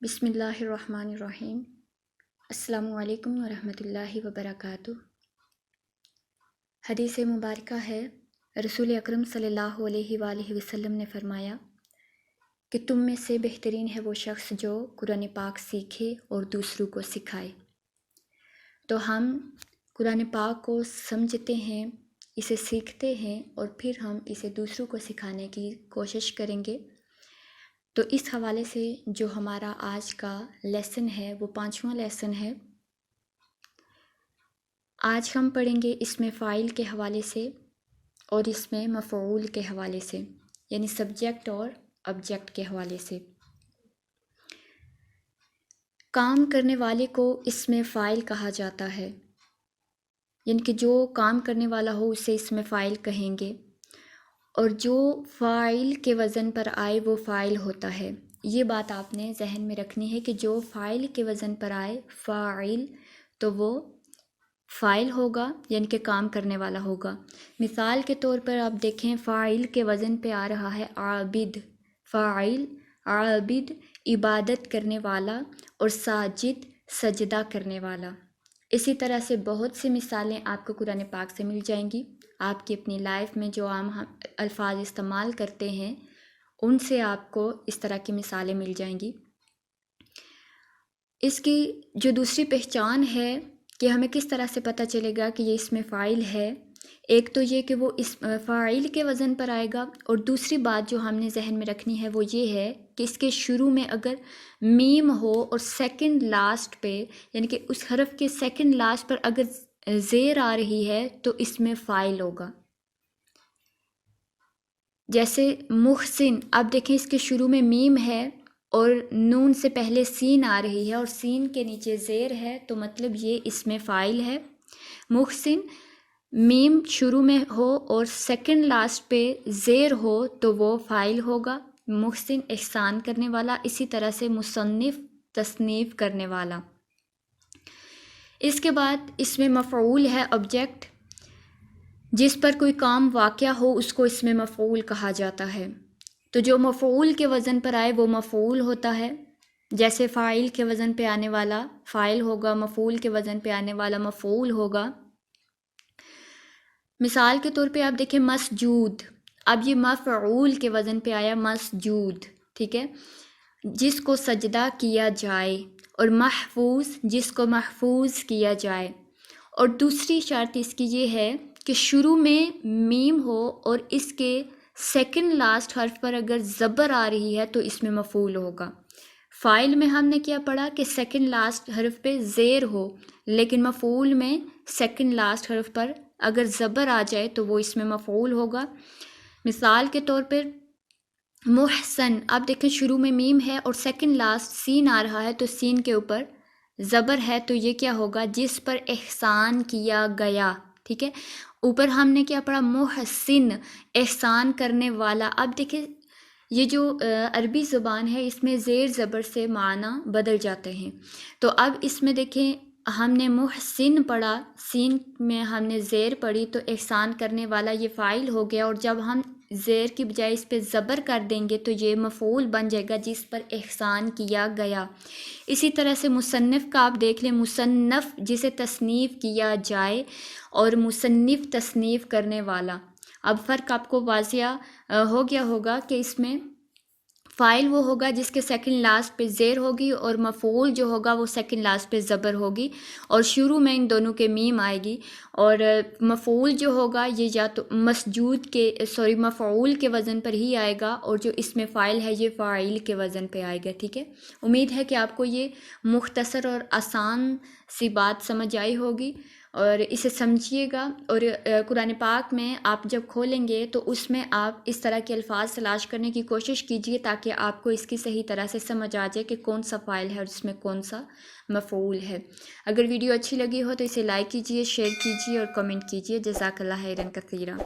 بسم اللہ الرحمن الرحیم۔ السلام علیکم ورحمۃ اللہ وبرکاتہ۔ حدیث مبارکہ ہے، رسول اکرم صلی اللہ علیہ وآلہ وسلم نے فرمایا کہ تم میں سے بہترین ہے وہ شخص جو قرآن پاک سیکھے اور دوسروں کو سکھائے۔ تو ہم قرآن پاک کو سمجھتے ہیں، اسے سیکھتے ہیں اور پھر ہم اسے دوسروں کو سکھانے کی کوشش کریں گے۔ تو اس حوالے سے جو ہمارا آج کا لیسن ہے وہ 5واں لیسن ہے۔ آج ہم پڑھیں گے اس میں فاعل کے حوالے سے اور اس میں مفعول کے حوالے سے، یعنی سبجیکٹ اور آبجیکٹ کے حوالے سے۔ کام کرنے والے کو اس میں فاعل کہا جاتا ہے، یعنی کہ جو کام کرنے والا ہو اسے اس میں فاعل کہیں گے، اور جو فاعل کے وزن پر آئے وہ فاعل ہوتا ہے۔ یہ بات آپ نے ذہن میں رکھنی ہے کہ جو فاعل کے وزن پر آئے فاعل تو وہ فاعل ہوگا، یعنی کہ کام کرنے والا ہوگا۔ مثال کے طور پر آپ دیکھیں، فاعل کے وزن پہ آ رہا ہے عابد، فاعل عابد عبادت کرنے والا، اور ساجد سجدہ کرنے والا۔ اسی طرح سے بہت سی مثالیں آپ کو قرآن پاک سے مل جائیں گی۔ آپ کی اپنی لائف میں جو عام الفاظ استعمال کرتے ہیں ان سے آپ کو اس طرح کی مثالیں مل جائیں گی۔ اس کی جو دوسری پہچان ہے کہ ہمیں کس طرح سے پتہ چلے گا کہ یہ اس میں فاعل ہے، ایک تو یہ کہ وہ اس فاعل کے وزن پر آئے گا، اور دوسری بات جو ہم نے ذہن میں رکھنی ہے وہ یہ ہے کہ اس کے شروع میں اگر میم ہو اور سیکنڈ لاسٹ پہ، یعنی کہ اس حرف کے سیکنڈ لاسٹ پر اگر زیر آ رہی ہے تو اس میں فاعل ہوگا۔ جیسے محسن، اب دیکھیں اس کے شروع میں میم ہے اور نون سے پہلے سین آ رہی ہے اور سین کے نیچے زیر ہے، تو مطلب یہ اس میں فاعل ہے۔ محسن میم شروع میں ہو اور سیکنڈ لاسٹ پہ زیر ہو تو وہ فاعل ہوگا، محسن احسان کرنے والا۔ اسی طرح سے مصنف تصنیف کرنے والا۔ اس کے بعد اس میں مفعول ہے آبجیکٹ، جس پر کوئی کام واقع ہو اس کو اس میں مفعول کہا جاتا ہے۔ تو جو مفعول کے وزن پر آئے وہ مفعول ہوتا ہے، جیسے فاعل کے وزن پہ آنے والا فاعل ہوگا، مفعول کے وزن پہ آنے والا مفعول ہوگا۔ مثال کے طور پہ آپ دیکھیں مسجود، اب یہ مفعول کے وزن پہ آیا مسجود، ٹھیک ہے، جس کو سجدہ کیا جائے، اور محفوظ جس کو محفوظ کیا جائے۔ اور دوسری شرط اس کی یہ ہے کہ شروع میں میم ہو اور اس کے سیکنڈ لاسٹ حرف پر اگر زبر آ رہی ہے تو اس میں مفعول ہوگا۔ فاعل میں ہم نے کیا پڑھا کہ سیکنڈ لاسٹ حرف پہ زیر ہو، لیکن مفعول میں سیکنڈ لاسٹ حرف پر اگر زبر آ جائے تو وہ اس میں مفعول ہوگا۔ مثال کے طور پر محسن، اب دیکھیں شروع میں میم ہے اور سیکنڈ لاسٹ سین آ رہا ہے، تو سین کے اوپر زبر ہے تو یہ کیا ہوگا، جس پر احسان کیا گیا، ٹھیک ہے۔ اوپر ہم نے کیا پڑھا، محسن احسان کرنے والا۔ اب دیکھیں یہ جو عربی زبان ہے اس میں زیر زبر سے معنی بدل جاتے ہیں، تو اب اس میں دیکھیں ہم نے محسن پڑھا، سین میں ہم نے زیر پڑھی تو احسان کرنے والا یہ فاعل ہو گیا، اور جب ہم زیر کی بجائے اس پہ زبر کر دیں گے تو یہ مفعول بن جائے گا، جس پر احسان کیا گیا۔ اسی طرح سے مصنف کا آپ دیکھ لیں، مصنف جسے تصنیف کیا جائے، اور مصنف تصنیف کرنے والا۔ اب فرق آپ کو واضح ہو گیا ہوگا کہ اس میں فاعل وہ ہوگا جس کے سیکنڈ لاسٹ پہ زیر ہوگی، اور مفعول جو ہوگا وہ سیکنڈ لاسٹ پہ زبر ہوگی، اور شروع میں ان دونوں کے میم آئے گی، اور مفعول جو ہوگا یہ یا تو مفعول کے وزن پر ہی آئے گا، اور جو اس میں فاعل ہے یہ فاعل کے وزن پہ آئے گا، ٹھیک ہے۔ امید ہے کہ آپ کو یہ مختصر اور آسان سی بات سمجھ آئی ہوگی، اور اسے سمجھیے گا، اور قرآن پاک میں آپ جب کھولیں گے تو اس میں آپ اس طرح کے الفاظ تلاش کرنے کی کوشش کیجیے تاکہ آپ کو اس کی صحیح طرح سے سمجھ آ جائے کہ کون سا فاعل ہے اور اس میں کون سا مفعول ہے۔ اگر ویڈیو اچھی لگی ہو تو اسے لائک کیجیے، شیئر کیجیے اور کمنٹ کیجیے۔ جزاک اللہ خیرا کثیرا۔